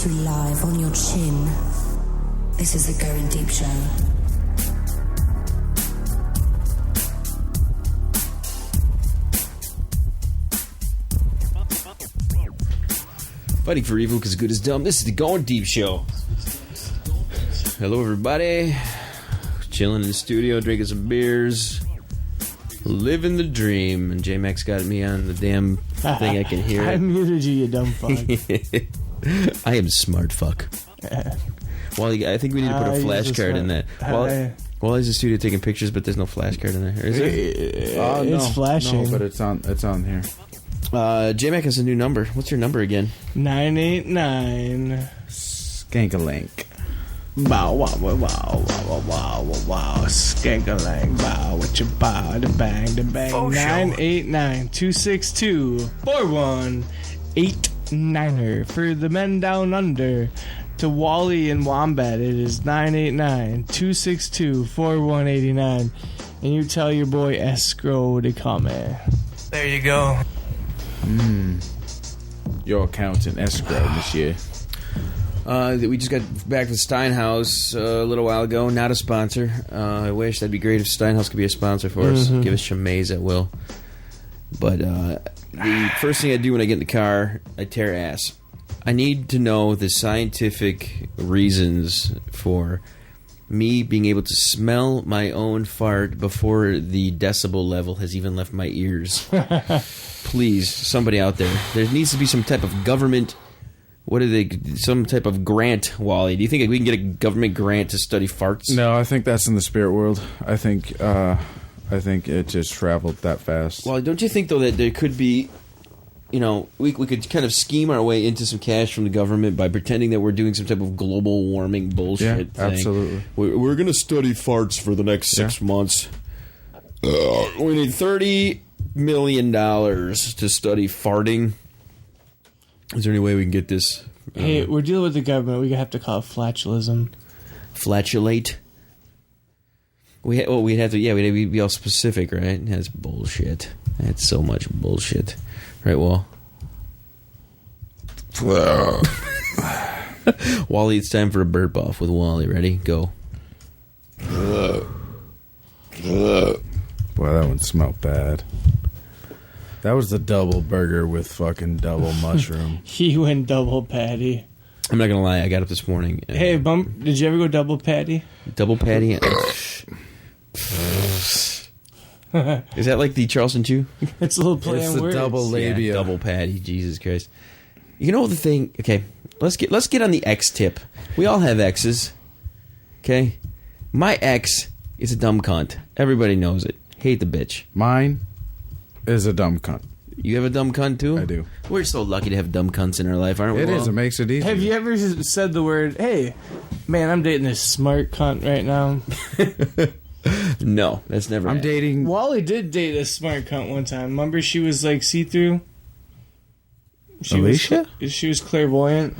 commentary live on your chin. This is the Going Deep Show. Fighting for evil because good is dumb. This is the Going Deep Show. Hello, everybody. Chilling in the studio, drinking some beers, living the dream. And JayMac's got me on the damn thing. I can hear it. I muted you dumb fuck. I am smart fuck. Wally, I think we need to put a flashcard in that. Wally's in the studio taking pictures, but there's no flashcard in there. Is it? It's flashing. No, but it's on here. JayMac has a new number. What's your number again? 989. Skankalink. Bow wow wow wow wow wow wow skankalang bow with your bow da bang da bang 989-262-4189er for the men down under. To Wally and Wombat, it is 989-262-4189, and you tell your boy Escrow to come in. There you go. Your accountant, Escrow, monsieur. We just got back to Steinhaus a little while ago. Not a sponsor. I wish that'd be great if Steinhaus could be a sponsor for us. Give us chamaze at will. But the first thing I do when I get in the car, I tear ass. I need to know the scientific reasons for me being able to smell my own fart before the decibel level has even left my ears. Please, somebody out there. There needs to be some type of government... some type of grant, Wally. Do you think we can get a government grant to study farts? No, I think that's in the spirit world. I think it just traveled that fast. Well, don't you think, though, that there could be... we could kind of scheme our way into some cash from the government by pretending that we're doing some type of global warming bullshit thing. Absolutely. We're going to study farts for the next 6 months. We need $30 million to study farting. Is there any way we can get this? Hey, we're dealing with the government. We have to call it flatulism. Flatulate? We'd have to be all specific, right? That's bullshit. That's so much bullshit. Right, Wall? Wally, it's time for a burp off with Wally. Ready? Go. Boy, that one smelled bad. That was the double burger with fucking double mushroom. He went double patty. I'm not gonna lie, I got up this morning. Hey, did you ever go double patty? Double patty? Is that like the Charleston Chew? It's a little play on words. Double labia. Yeah, double patty. Jesus Christ. You know the thing? Okay, let's get on the X tip. We all have exes. Okay? My ex is a dumb cunt. Everybody knows it. Hate the bitch. Mine is a dumb cunt. You have a dumb cunt too? I do. We're so lucky to have dumb cunts in our life, aren't we? It is. It makes it easy. Have you ever said the word, hey, man, I'm dating this smart cunt right now? No, that's never happened. dating... Wally did date a smart cunt one time. Remember she was like see-through? Alicia? She was clairvoyant.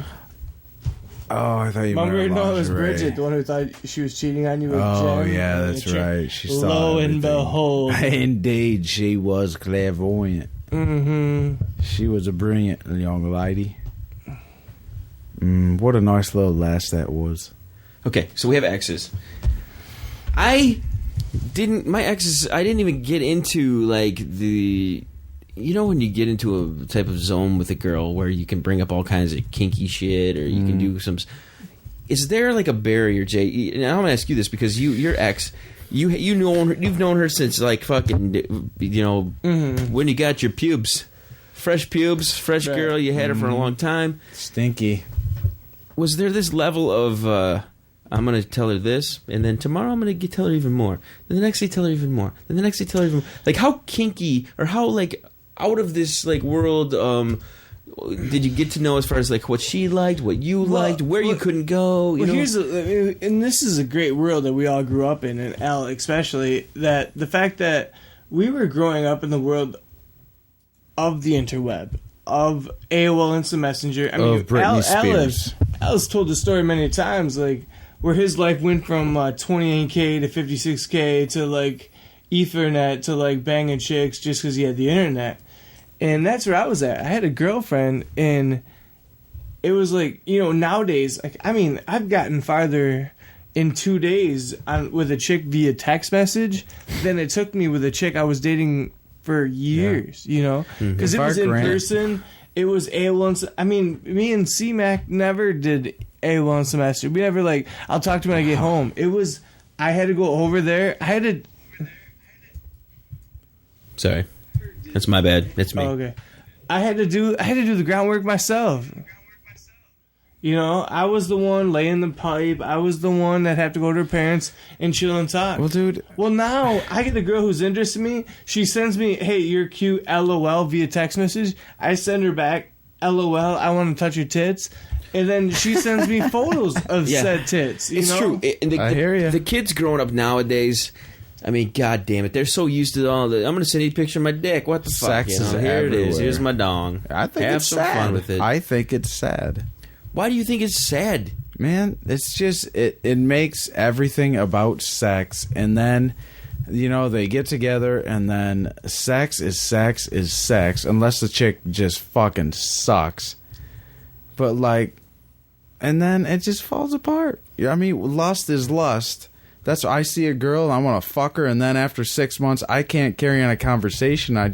Oh, I thought you meant Remember? No, it was lingerie. Bridget, the one who thought she was cheating on you with Jen. Oh, yeah, that's right. She saw Lo and everything. behold. Indeed, she was clairvoyant. Mm-hmm. She was a brilliant young lady. What a nice little lass that was. Okay, so we have exes. I didn't even get into, like, the... You know when you get into a type of zone with a girl where you can bring up all kinds of kinky shit or you can do some... Is there, like, a barrier, Jay? And I'm going to ask you this because your ex... You've known her since, like, fucking, when you got your pubes. Fresh pubes, fresh girl, you had her for a long time. Stinky. Was there this level of, I'm going to tell her this, and then tomorrow I'm going to tell her even more. Then the next day tell her even more. Then the next day tell her even more. Like, how kinky, or how, like, out of this, like, world, did you get to know as far as, like, what she liked, what you liked, where you couldn't go? You know? And this is a great world that we all grew up in, and Al especially, that the fact that we were growing up in the world of the interweb, of AOL Instant Messenger. I mean, Britney Spears. Al's told the story many times, like, where his life went from 28K to 56K to, like, Ethernet to, like, banging chicks just because he had the internet. And that's where I was at. I had a girlfriend, and it was like, nowadays, like, I mean, I've gotten farther in 2 days with a chick via text message than it took me with a chick I was dating for years, because it was in person. It was AOL. I mean, me and JayMac never did AOL in semester. We never I'll talk to him when I get home. It was, I had to go over there. Sorry, that's my bad. That's me. Oh, okay. I had to do the groundwork myself. I was the one laying the pipe. I was the one that had to go to her parents and chill and talk. Well, dude. Well, now I get a girl who's interested in me. She sends me, "Hey, you're cute," LOL, via text message. I send her back, "LOL, I want to touch your tits." And then she sends me photos of said tits. It's true. I hear you. The kids growing up nowadays, I mean, god damn it, they're so used to all the. I'm going to send you a picture of my dick. What the fuck? Sex is here it is. everywhere. Here's my dong. I think Have it's some sad. fun with it. I think it's sad. Why do you think it's sad? Man, it's just it makes everything about sex, and then they get together, and then sex is sex, unless the chick just fucking sucks. But and then it just falls apart. I mean, lust is lust. That's why I see a girl and I want to fuck her, and then after 6 months I can't carry on a conversation. I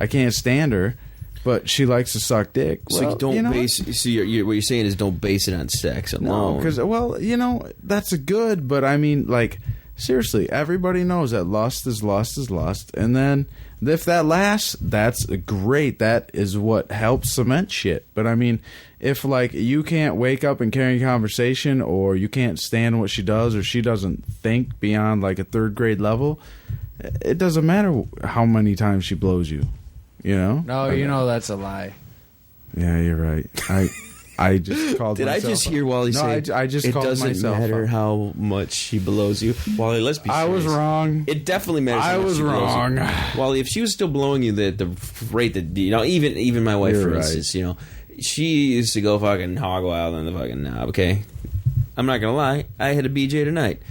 can't stand her. But she likes to suck dick. So Well, you don't base. So what you're saying is don't base it on sex alone. No, because that's good. But I mean, seriously, everybody knows that lust is lust, and then if that lasts, that's great. That is what helps cement shit. But I mean, if you can't wake up and carry a conversation, or you can't stand what she does, or she doesn't think beyond a 3rd grade level, it doesn't matter how many times she blows you. No, that's a lie. Yeah, you're right. I just called. Did I just hear Wally say? I just it called doesn't myself matter out. how much she blows you, Wally. Let's be. I was serious. wrong. It definitely matters. I how much was she blows wrong. you. Wally, if she was still blowing you the rate that even my wife, You're for right. instance, she used to go fucking hog wild on the fucking knob. Okay, I'm not gonna lie. I had a BJ tonight.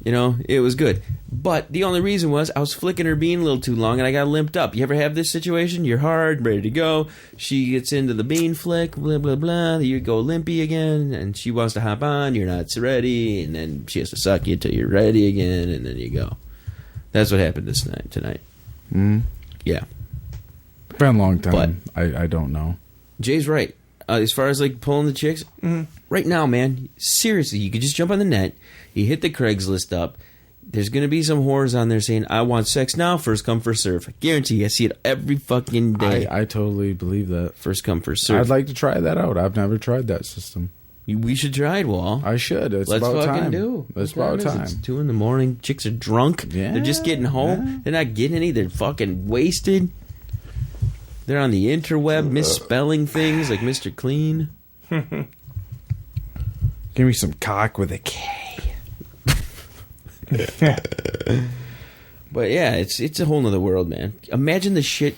It was good. But the only reason was I was flicking her bean a little too long and I got limped up. You ever have this situation? You're hard, ready to go. She gets into the bean flick, blah, blah, blah. You go limpy again, and she wants to hop on. You're not ready, and then she has to suck you until you're ready again, and then you go. That's what happened tonight. Yeah. Been a long time. But- I don't know. Jay's right. As far as pulling the chicks, right now, man, seriously, you could just jump on the net. You hit the Craigslist up. There's going to be some whores on there saying, "I want sex now, first come, first serve." I guarantee you, I see it every fucking day. I totally believe that. First come, first serve. I'd like to try that out. I've never tried that system. We should try it, Wall. I should. It's Let's about fucking time. do. It's What about time time. is it? It's 2 a.m. Chicks are drunk. Yeah, They're just getting home. yeah. They're not getting any. They're fucking wasted. They're on the interweb misspelling things like Mr. Clean. Give me some cock with a K. But yeah, it's a whole nother world, man. Imagine the shit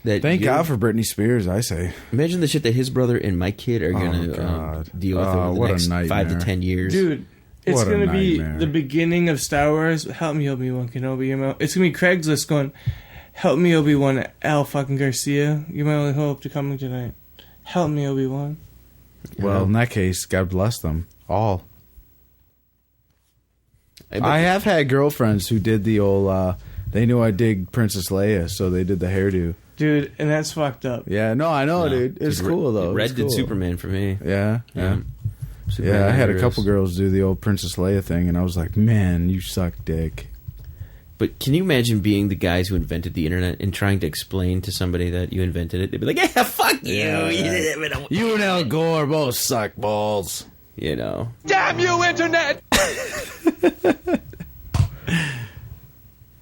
that. Thank God for Britney Spears, I say. Imagine the shit that his brother and my kid are going to God. deal with over the What a next 5 to nightmare. 10 years. Dude, it's What a going to be nightmare. the beginning of Star Wars. Help me, Obi-Wan Kenobi. It's going to be Craigslist going, "Help me, Obi-Wan Al fucking Garcia. You're my only hope to coming tonight. Help me, Obi-Wan." Well, in that case, God bless them all. bet I have had girlfriends who did the old, they knew I dig Princess Leia, so they did the hairdo. Dude, and that's fucked up. Yeah, no, I know, No, dude. It's dude, cool, though. Red It's did cool. Superman for me. Yeah, yeah. Superman Yeah, I had a heroes. couple girls do the old Princess Leia thing, and I was like, man, you suck dick. But can you imagine being the guys who invented the internet and trying to explain to somebody that you invented it? They'd be like, "Yeah, fuck you." You and Al Gore both suck balls. Damn you, Internet!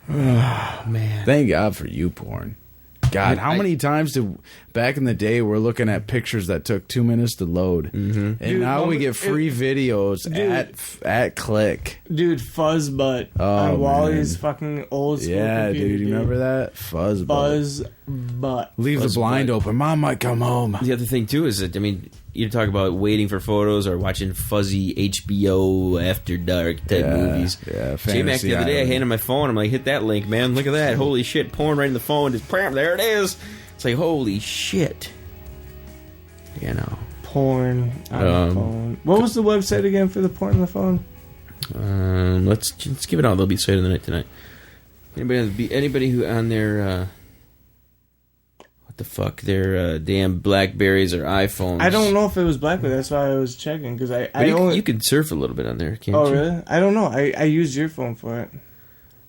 Oh, man. Thank God for you porn. God, how many times did back in the day we're looking at pictures that took 2 minutes to load, and Dude, now we mom- get free videos at click. Dude, fuzz butt Oh, on Wally's man. fucking old school Yeah, computer, dude, you remember that fuzz? Fuzz butt. Leave Fuzz the blind butt. open. Mom might come home. The other thing, too, is that, you talk about waiting for photos or watching fuzzy HBO After Dark type movies. Yeah, JayMac Fantasy the other day, I Island. handed my phone. I'm like, hit that link, man. Look at that. Holy shit. Porn right in the phone. Just, bam, there it is. It's like, holy shit. porn on the phone. What was the website again for the porn on the phone? Let's give it all. They'll be site of the night tonight. Anybody who on their what the fuck, their damn Blackberries or iPhones. I don't know if it was BlackBerry. That's why I was checking because you can surf a little bit on there, can't you? Oh really? I don't know. I used your phone for it.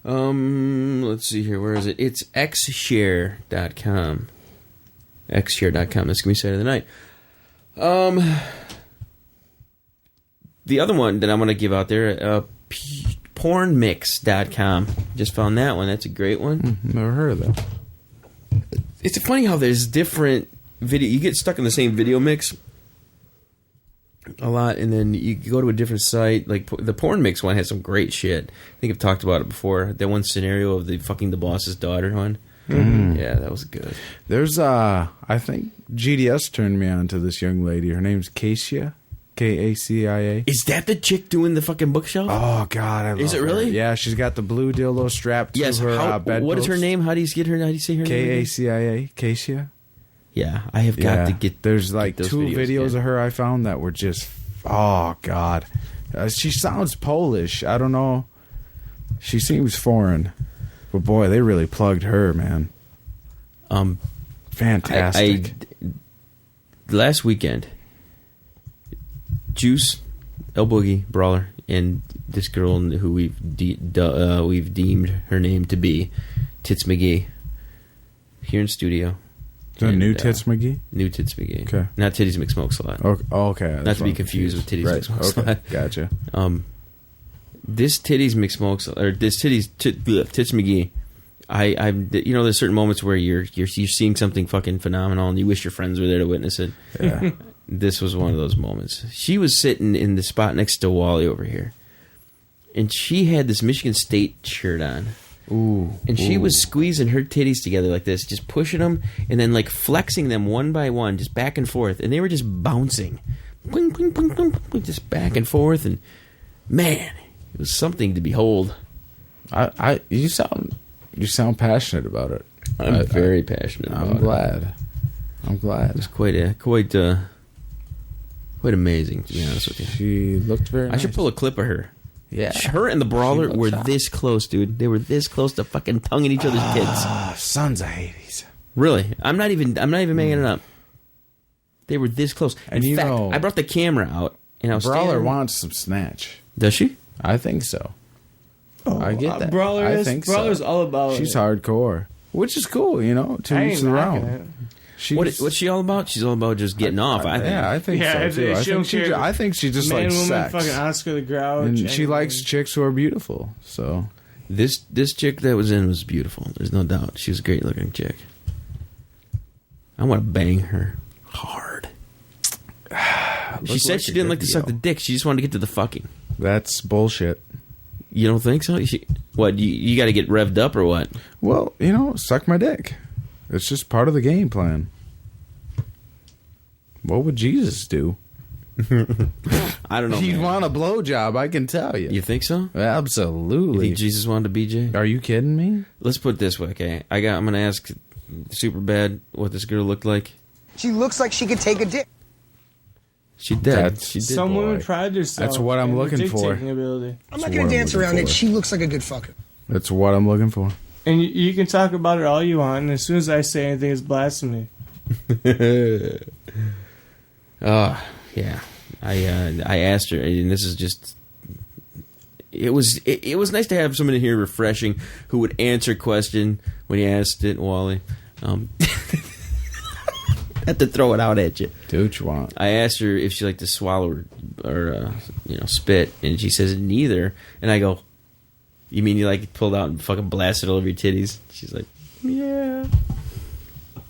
Let's see here. Where is it? It's xshare.com. xshare.com. That's gonna be site of the night. The other one that I'm going to give out there, pornmix.com. Just found that one. That's a great one. Never heard of that. It's funny how there's different video. You get stuck in the same video mix a lot, and then you go to a different site. Like the porn mix one has some great shit. I think I've talked about it before. That one scenario of the fucking the boss's daughter one. Mm-hmm. Yeah, that was good. There's I think GDS turned me on to this young lady. Her name's Kacia. Kacia. Is that the chick doing the fucking bookshelf? Oh God, I love Is it really? Her. Yeah, she's got the blue dildo strapped to her bedpost. What is her name? How do you say her name? Kacia. Kacia. Yeah, I have got to get. There's like two videos of her I found that were just. Oh God, she sounds Polish. I don't know. She seems foreign, but boy, they really plugged her, man. Fantastic. Last weekend, Juice, El Boogie, Brawler, and this girl who we've deemed her name to be Tits McGee here in studio. The new Tits McGee? New Tits McGee. Okay. Not Titties McSmokes a lot. Okay. Not to be confused with Titties McSmokes a lot. Gotcha. This Titties McSmokes, or this Tits McGee, there's certain moments where you're seeing something fucking phenomenal and you wish your friends were there to witness it. Yeah. This was one of those moments. She was sitting in the spot next to Wally over here, and she had this Michigan State shirt on. Ooh. And she was squeezing her titties together like this, just pushing them, and then like flexing them one by one, just back and forth, and they were just bouncing, boing, boing, boing, boing, boing, just back and forth, and man, it was something to behold. You sound passionate about it. I'm very passionate about it. I'm glad. It was quite amazing, to be honest with you. She looked very nice. I should pull a clip of her. Yeah. Her and the Brawler were this close, dude. They were this close to fucking tonguing each other's kids. Sons of Hades. Really. I'm not even making it up. They were this close. And in fact, I brought the camera out, and I was Brawler wants some snatch. Does she? I think so. Oh, I get that. Brawler's all about She's it. hardcore, which is cool, to each their own. What's she all about? She's all about just getting off. I think. Yeah, I think so too. I think she just likes sex. Fucking Oscar the Grouch, and she likes chicks who are beautiful. So this chick that was in was beautiful. There's no doubt. She was a great looking chick. I want to bang her hard. She said she didn't like to suck the dick. She just wanted to get to the fucking. That's bullshit. You don't think so? What? You got to get revved up or what? Well, suck my dick. It's just part of the game plan. What would Jesus do? I don't know. He'd want a blowjob, I can tell you. You think so? Absolutely. You think Jesus wanted a BJ? Are you kidding me? Let's put it this way, okay? I'm going to ask Superbad what this girl looked like. She looks like she could take a dick. She did. She did. Some women pride themselves. That's what I'm looking for. I'm not going to dance around it. She looks like a good fucker. That's what I'm looking for. And you can talk about it all you want, and as soon as I say anything, it's blasphemy. Yeah. I asked her, and this is just. It was nice to have someone in here refreshing who would answer a question when you asked it, Wally. Had to throw it out at you. Do what you want. I asked her if she liked to swallow or spit, and she says neither. And I go, "You mean you like it pulled out and fucking blasted all over your titties?" She's like, "Yeah."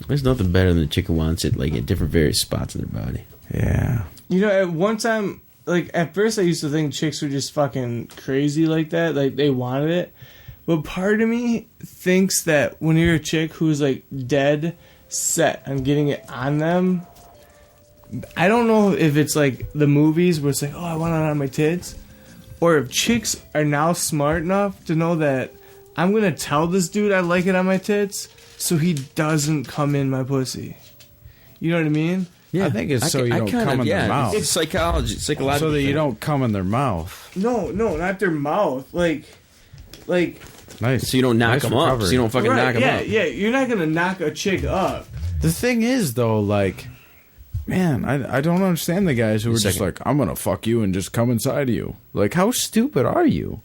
There's nothing better than a chick who wants it like at different various spots in their body. Yeah. At one time, like at first, I used to think chicks were just fucking crazy like that, like they wanted it. But part of me thinks that when you're a chick who's like dead set on getting it on them, I don't know if it's like the movies where it's like, oh, I want it on my tits, or if chicks are now smart enough to know that I'm gonna tell this dude I like it on my tits so he doesn't come in my pussy. You know what I mean? Yeah, I think it's so you don't come in their mouth. It's psychological. So that you don't come in their mouth. No, not their mouth. Like. Nice. So you don't knock nice them recovery. up. So you don't fucking knock them up. Yeah, you're not gonna knock a chick up. The thing is, though, like, man, I don't understand the guys who are just like, I'm gonna fuck you and just come inside of you. Like, how stupid are you?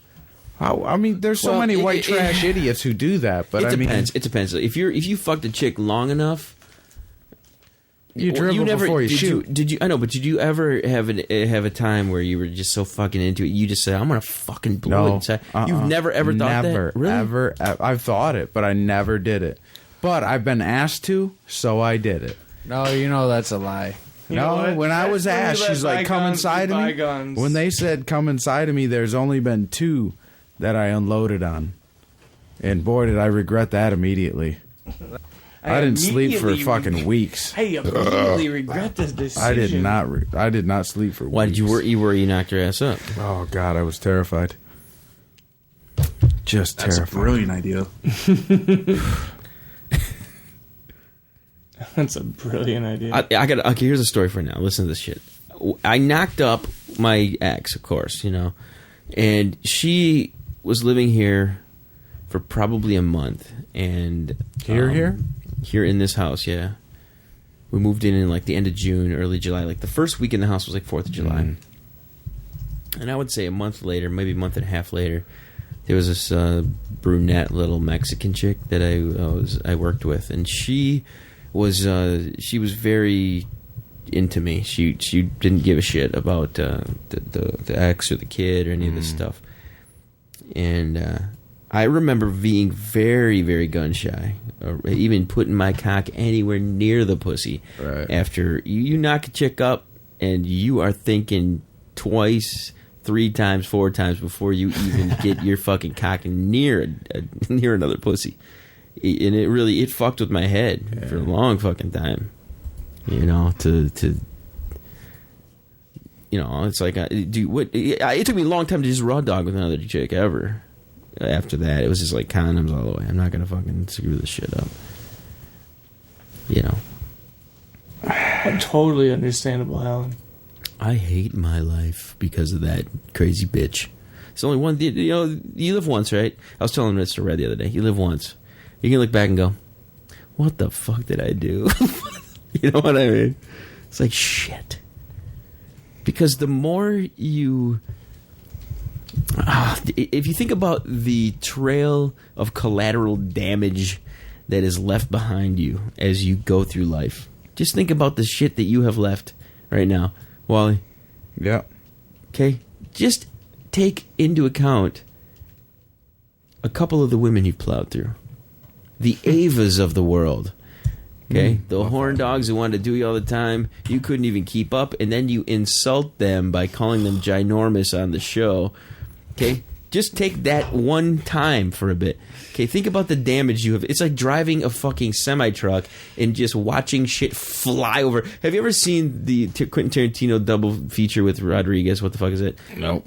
I mean, there's so many white trash idiots who do that, but it depends. It depends. If you fucked a chick long enough, you dribble before you shoot. Did you? I know, but did you ever have a time where you were just so fucking into it, you just said, "I'm gonna fucking blow it inside"? You've never ever thought that? Really? Ever. I've thought it, but I never did it. But I've been asked to, so I did it. No, that's a lie. No, when I was asked, she's like, "Come inside of me." When they said, "Come inside of me," there's only been 2 that I unloaded on, and boy, did I regret that immediately. I didn't sleep for fucking weeks. I immediately regret this decision. I did not sleep for weeks. Why did you worry you knocked your ass up? Oh God, I was terrified. Just terrified. That's a brilliant idea. That's a brilliant idea. Okay, here's a story for now. Listen to this shit. I knocked up my ex, of course, and she was living here for probably a month. And here in this house, yeah. We moved in like the end of June, early July. Like the first week in the house was like 4th of July. And I would say a month later, maybe a month and a half later, there was this brunette little Mexican chick that I worked with, and she was very into me. She didn't give a shit about the ex or the kid or any of this stuff. And I remember being very, very gun shy, even putting my cock anywhere near the pussy. Right. After you knock a chick up, and you are thinking twice, 3 times, 4 times before you even get your fucking cock near another pussy. And it fucked with my head for a long fucking time. It's like, it took me a long time to just raw dog with another chick ever. After that, it was just like condoms all the way. I'm not gonna fucking screw this shit up. Totally understandable, Alan. I hate my life because of that crazy bitch. It's only one. You live once, right? I was telling Mr. Red the other day. You live once. You can look back and go, "What the fuck did I do?" You know what I mean? It's like shit. Because the more you... if you think about the trail of collateral damage that is left behind you as you go through life, just think about the shit that you have left right now, Wally. Yeah. Okay? Just take into account a couple of the women you've plowed through. The Avas of the world. Okay? The horn dogs who wanted to do you all the time. You couldn't even keep up, and then you insult them by calling them ginormous on the show. Okay? Just take that one time for a bit. Okay, think about the damage you have. It's like driving a fucking semi-truck and just watching shit fly over. Have you ever seen the Quentin Tarantino double feature with Rodriguez? What the fuck is it? No.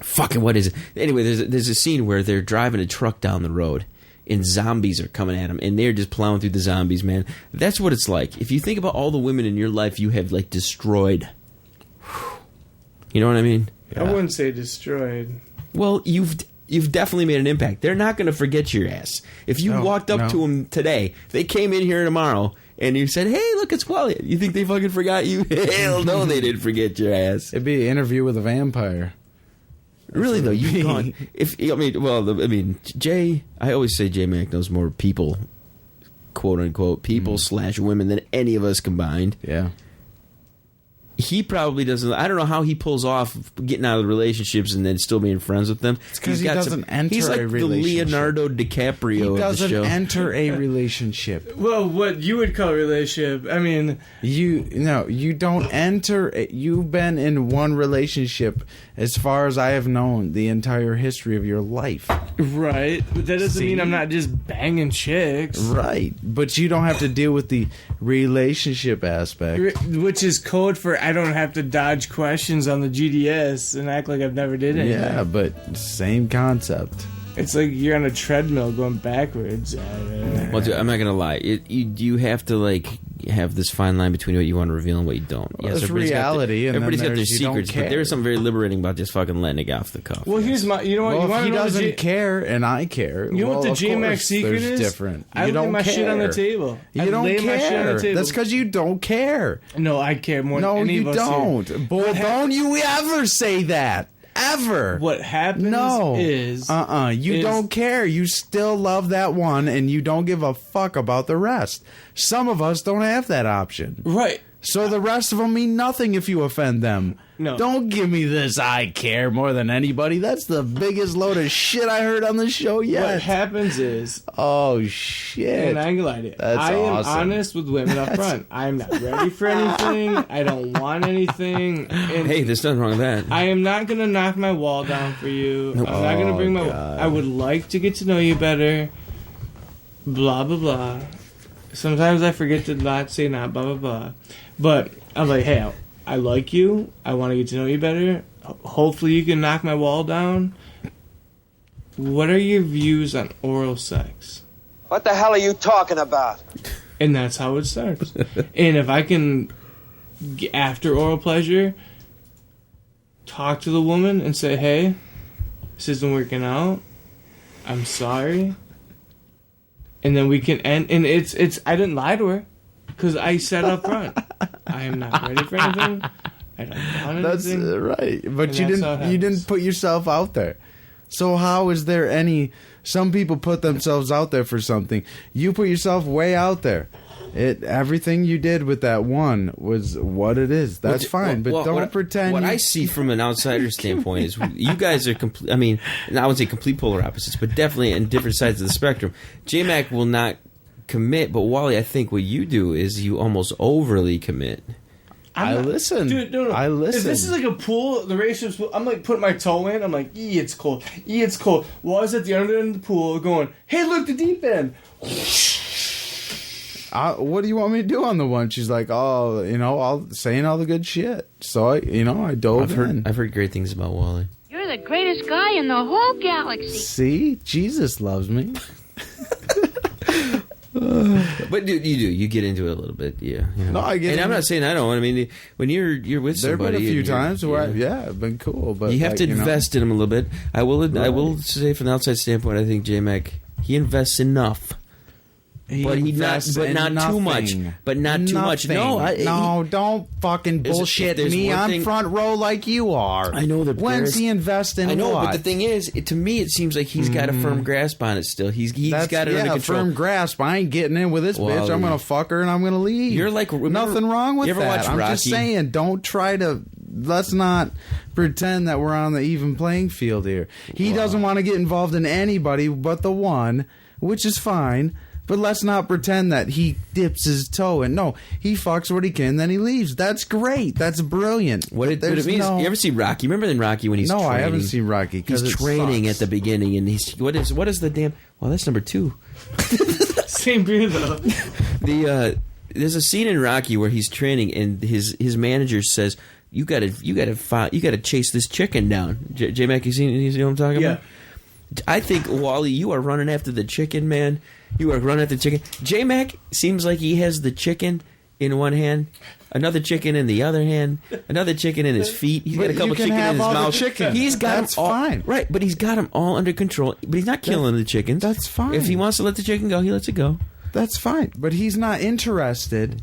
Fucking what is it? Anyway, there's a scene where they're driving a truck down the road and zombies are coming at them and they're just plowing through the zombies, man. That's what it's like. If you think about all the women in your life you have like destroyed. You know what I mean? Yeah. I wouldn't say destroyed. Well, you've definitely made an impact. They're not going to forget your ass. If you walked up to them today, if they came in here tomorrow and you said, "Hey, look, it's Wally," you think they fucking forgot you? Hell no, they didn't forget your ass. It'd be an interview with a vampire. Really though, you've gone. Jay. I always say JayMac knows more people, quote unquote, people / women than any of us combined. Yeah. He probably doesn't. I don't know how he pulls off getting out of the relationships and then still being friends with them. It's because he doesn't enter he's like a relationship. The Leonardo DiCaprio he of the show. doesn't enter a relationship. Well, what you would call a relationship, I mean... You don't enter... You've been in one relationship, as far as I have known, the entire history of your life. Right. But that doesn't mean I'm not just banging chicks. Right. But you don't have to deal with the relationship aspect. Which is code for I don't have to dodge questions on the GDS and act like I've never did it. Yeah, but same concept. It's like you're on a treadmill going backwards. Well, dude, I'm not gonna lie. You have to like have this fine line between what you want to reveal and what you don't. Well, it's reality, and everybody's then got their there's you don't secrets, but care. there's something very liberating about just fucking letting it go off the cuff. Well, here's my. You know what? Well, you if want he to know doesn't care and I care, You know what the of JayMac course secret there's is? different. I You lay don't my care. shit on the table. You I don't lay my shit on care. the table. That's because you don't care. No, I care more No, than any you of us don't. here. Boy, don't you ever say that. Ever. What happens is... You don't care. You still love that one, and you don't give a fuck about the rest. Some of us don't have that option. Right. So the rest of them mean nothing if you offend them. No. Don't give me this I care more than anybody. That's the biggest load of shit I heard on the show yet. What happens is... Oh, shit. And I ain't gonna lie to you. That's I am awesome. honest with women up front. I'm not ready for anything. I don't want anything. And Hey, there's nothing wrong with that. I am not gonna knock my wall down for you. I'm not gonna bring my... God. I would like to get to know you better. Blah, blah, blah. Sometimes I forget to not say not blah, blah, blah. But I'm like, hey, I like you. I want to get to know you better. Hopefully you can knock my wall down. What are your views on oral sex? What the hell are you talking about? And that's how it starts. And if I can, after oral pleasure, talk to the woman and say, hey, this isn't working out. I'm sorry. And then we can end. And it's I didn't lie to her. Because I said up front, I am not ready for anything. I don't want That's anything. right. But And you that's how it didn't happens. put yourself out there. So how is there any... Some people put themselves out there for something. You put yourself way out there. Everything you did with that one was what it is. That's fine, but don't pretend. What I see from an outsider standpoint is you guys are complete. I mean, I would say complete polar opposites, but definitely on different sides of the spectrum. JayMac will not commit, but Wally, I think what you do is you almost overly commit. I listen. Dude, no. I listen. If this is like a pool, the relationship's pool, I'm like putting my toe in. I'm like, it's cold. It's cold. Well, I was at the other end of the pool going, hey, look, the deep end. What do you want me to do on the one? She's like, all saying all the good shit. So I dove in. I've heard great things about Wally. You're the greatest guy in the whole galaxy. See, Jesus loves me. But you get into it a little bit, yeah. You know. No, I get and it. I'm not saying I don't. I mean, when you're with There have somebody, been a few and you're- times where I've been cool, but you have to invest in them a little bit. I will say from the outside standpoint, I think JayMac, he invests enough. But not too much. But not too much. No, don't fucking bullshit me. I'm front row like you are. I know that. When's he investing? I know, what? but the thing is, to me, it seems like he's got a firm grasp on it. Still, he's got it under control. Firm grasp. I ain't getting in with this bitch. I'm gonna fuck her and I'm gonna leave. You're like nothing wrong with you ever that. watch I'm Rocky? just saying, don't try to. Let's not pretend that we're on the even playing field here. He doesn't want to get involved in anybody but the one, which is fine. But let's not pretend that he dips his toe in. No, he fucks what he can, then he leaves. That's great. That's brilliant. What it means? You ever see Rocky? Remember in Rocky when he's training? I haven't seen Rocky. He's training at the beginning, and he's what is the damn? Well, that's number 2. Same beer though. There's a scene in Rocky where he's training, and his manager says, "You gotta chase this chicken down." JayMac, you know what I'm talking about? I think, Wally, you are running after the chicken, man. You are running after the chicken. JayMac seems like he has the chicken in one hand, another chicken in the other hand, another chicken in his feet. He's got a couple chicken in his mouth. He's got That's them all, fine. right, but he's got them all under control. But he's not killing the chickens. That's fine. If he wants to let the chicken go, he lets it go. That's fine. But he's not interested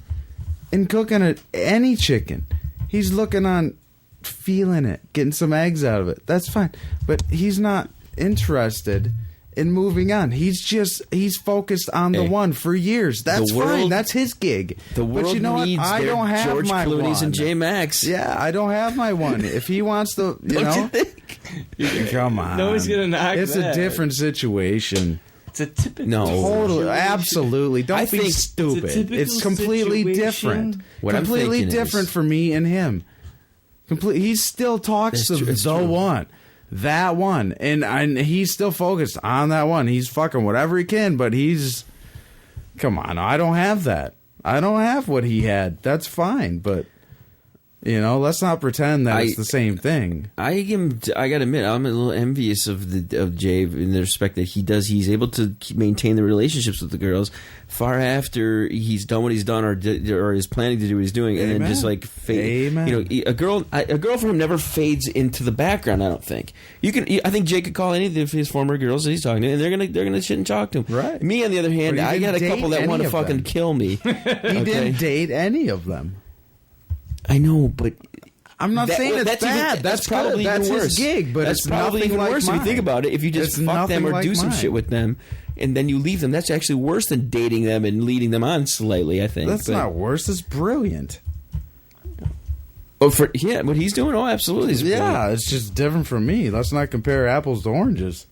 in cooking any chicken. He's looking on feeling it, getting some eggs out of it. That's fine. But he's not interested in moving on. He's focused on the one for years. That's fine. That's his gig. The world but you know needs what? I don't have George my Clooney's one. and JayMac's. Yeah, I don't have my one. If he wants to, Don't you think? come on. No one's gonna knock It's that. a different situation. It's a typical. Totally, situation. absolutely. Don't I be think stupid. it's a typical It's completely situation. different. What I'm completely thinking different is- for me and him. He still talks to It's the true. one. That one. And he's still focused on that one. He's fucking whatever he can, but he's... Come on, I don't have that. I don't have what he had. That's fine, but... You know, let's not pretend that it's the same thing. I gotta admit, I'm a little envious of Jay in the respect that he's able to maintain the relationships with the girls far after he's done what he's done or is planning to do what he's doing, and then just like fade. You know, a girl for him never fades into the background. I don't think I think Jay could call any of his former girls that he's talking to, and they're gonna shit and talk to him. Right. Me, on the other hand, I got a couple that want to fucking kill me. He didn't date any of them. I know, but I'm not saying it's bad. That's probably even that's worse. his gig, but that's it's probably even like worse mine. if you think about it. If you just fuck them or do some shit with them, and then you leave them, that's actually worse than dating them and leading them on slightly. I think that's not worse. It's brilliant. Oh, what he's doing? Oh, absolutely. Yeah, it's just different from me. Let's not compare apples to oranges.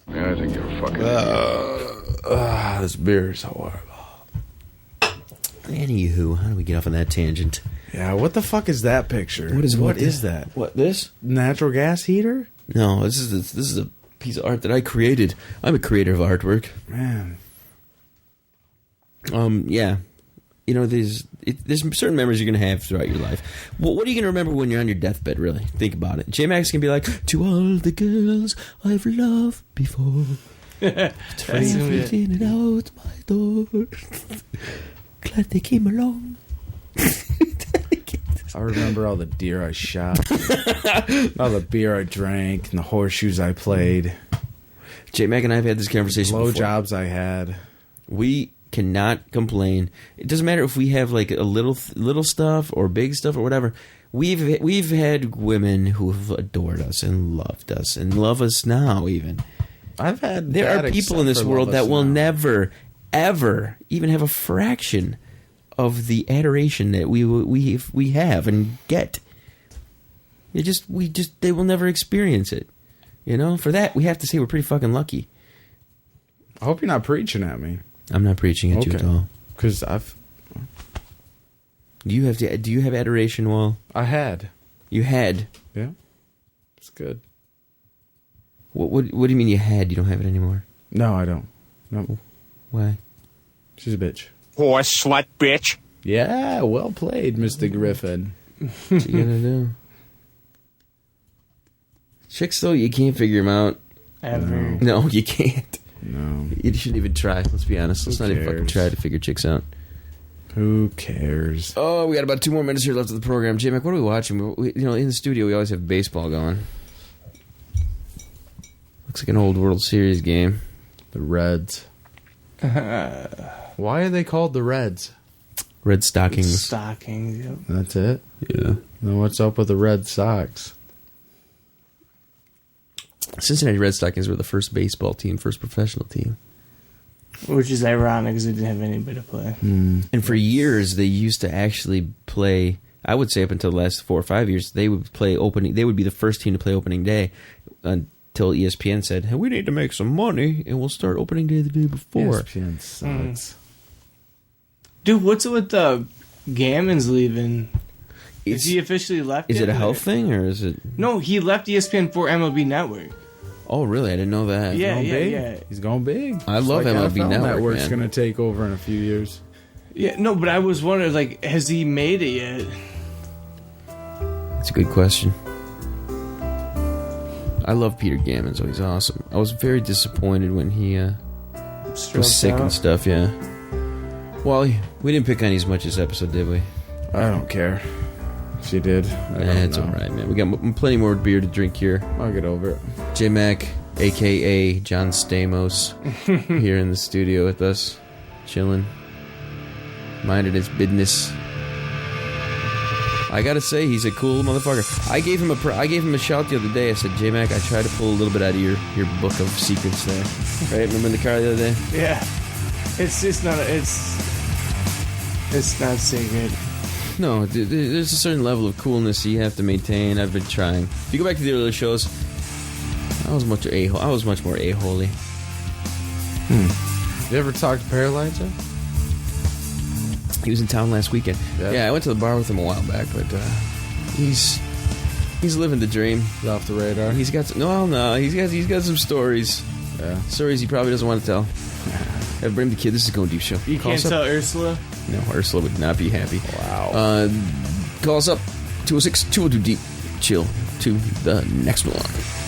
Yeah, I think you're fucking. This beer is horrible. Anywho, how do we get off on that tangent? Yeah, what the fuck is that picture? What is that? What, this? Natural gas heater? No, this is a piece of art that I created. I'm a creator of artwork. Man. Yeah. You know, there's certain memories you're going to have throughout your life. Well, what are you going to remember when you're on your deathbed, really? Think about it. JayMac's going to be like, to all the girls I've loved before. Taking it out my door. Glad they came along. I remember all the deer I shot, all the beer I drank, and the horseshoes I played. JayMac and I have had this conversation before. Blowjobs I had. We cannot complain. It doesn't matter if we have like a little stuff or big stuff or whatever. We've had women who have adored us and loved us and love us now. Even there are people in this world that will never, ever even have a fraction of the adoration that we have and get. They will never experience it. You know, for that we have to say we're pretty fucking lucky. I hope you're not preaching at me. I'm not preaching at you at all. Because do you have adoration, Wall? I had. You had? Yeah. It's good. What do you mean you had? You don't have it anymore? No, I don't. No. Why? She's a bitch. Horse slut bitch. Yeah, well played, Mr. Griffin. What you gonna do? Chicks, though, you can't figure them out. Ever. No, you can't. No. You shouldn't even try. Let's be honest. Let's not even fucking try to figure chicks out. Who cares? Oh, we got about 2 more minutes here left of the program. JayMac, what are we watching? In the studio, we always have baseball going. Looks like an old World Series game. The Reds. Why are they called the Reds? Red Stockings. Stockings, yep. That's it? Yeah. Then what's up with the Red Sox? Cincinnati Red Stockings were the first baseball team, first professional team. Which is ironic because they didn't have anybody to play. And for years, they used to actually play, I would say up until the last 4 or 5 years, they would play opening. They would be the first team to play opening day until ESPN said, hey, we need to make some money, and we'll start opening day the day before. ESPN sucks. Dude, what's with Gammon's leaving? Is he officially left? Is it a health thing, or is it... No, he left ESPN for MLB Network. Oh, really? I didn't know that. Yeah. He's going big. I love MLB NFL Network, Network's man. going to take over in a few years. Yeah, no, but I was wondering, like, has he made it yet? That's a good question. I love Peter Gammon, so he's awesome. I was very disappointed when he was sick and stuff, yeah. Wally, we didn't pick on you as much this episode, did we? I don't care. If you did, It's alright, man. We got plenty more beer to drink here. I'll get over it. JayMac, a.k.a. John Stamos, here in the studio with us, chilling, minding his business. I gotta say, he's a cool motherfucker. I gave him a shout the other day. I said, JayMac, I tried to pull a little bit out of your book of secrets there. Right? Remember in the car the other day? Yeah. It's just not... It's not secret. No, there's a certain level of coolness you have to maintain. I've been trying. If you go back to the earlier shows, I was much more a-holy. You ever talk to Paralyzer? He was in town last weekend. Yeah, I went to the bar with him a while back, but he's living the dream. He's off the radar. He's got he's got some stories. Yeah. Stories he probably doesn't want to tell. Have bring the kid. This is Going Deep Show. You can't tell Ursula? No, Ursula would not be happy. Wow. Call us up. 206 202 deep. Chill to the next one.